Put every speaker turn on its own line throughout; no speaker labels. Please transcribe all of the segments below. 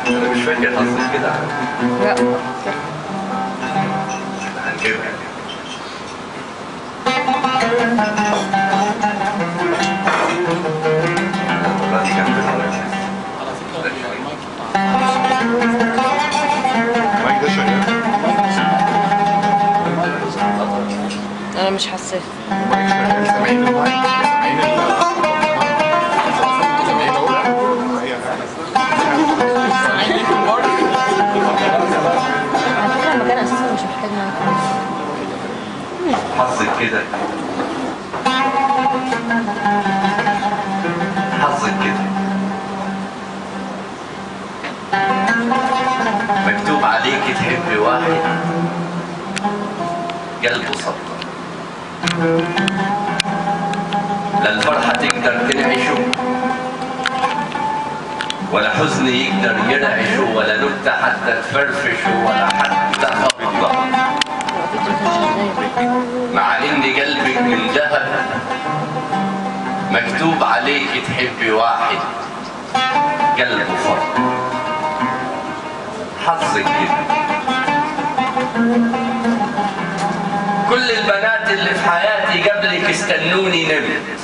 انا مش فاكر حظك كده.
لا
هنجيبها. المرة دي كان
المايك ده شغال؟
انا مش حاساه.
المايك شغال، سامعين المايك؟ سامعين سامعين اهو.
على فكره المكان اساسا مش محتاج مايك.
حظك كده. حظك كده. مكتوب عليك تحبي واحد قلبه صدق، لا الفرحة تقدر تنعشه ولا حزن يقدر ينعشه ولا نكتة حتى تفرفشه ولا حتى خبطة، مع ان قلبك من ذهب مكتوب عليك تحبي واحد قلبه فرد. حظك كده. كل البنات اللي في حياتي قبلك استنوني نمت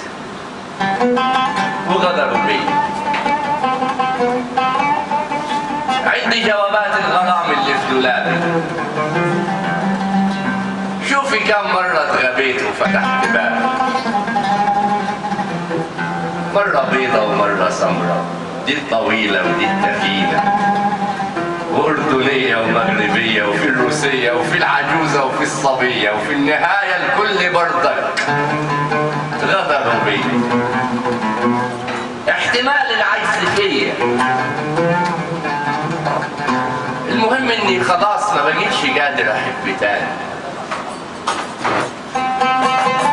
وغدروا بي. عندي جوابات الغرام اللي في دولابي. شوفي كم مرة اتغبيت وفتحت بابي، مرة بيضة ومرة سمرة، دي الطويلة ودي التخينة، وأردنية ومغربية وفي الروسية وفي العجوزة وفي الصبية، وفي النهاية الكل بردك غدروا بي. احتمال العجز فيا، المهم اني خلاص ما بقيتش قادر احب تاني.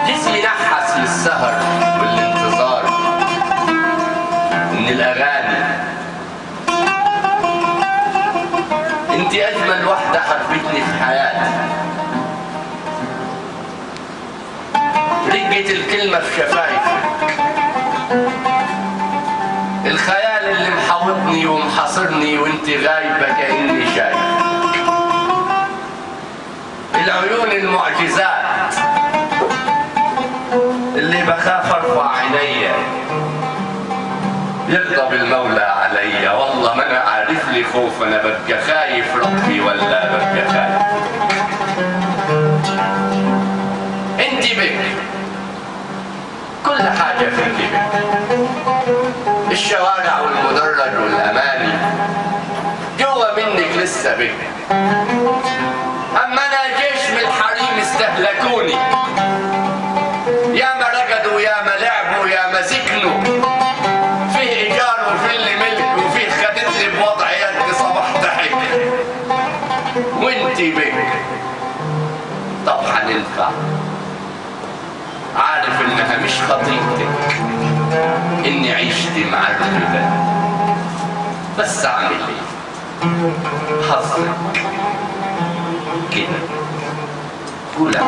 جسمي نحس للسهر والانتظار من الاغاني. انت اجمل واحدة حبتني في حياتي. رقة الكلمة في شفايفك، الخيال اللي محاوطني ومحاصرني وانت غايبة كأني شايف، العيون المعجزات اللي بخاف ارفع عينيا يغضب المولى عليا. والله ما انا عارف لي خوف، انا ببقى خايف ربي ولا ببقى خايف. انت بك، كل حاجة فيك بك، الشوارع والمدرج والاماني جوا منك لسه بك. اما انا جيش من الحريم استهلكوني، يا ما رقدوا يا ما لعبوا يا ما سكنوا، فيه ايجار وفيه اللي ملك وفيه خدت لي بوضع يد صباح ضحك. وانتي بك طب حننفع، عارف انها مش خطيبتك، اني عشت معربة، بس اعمل ايه؟ حظك كده. قولها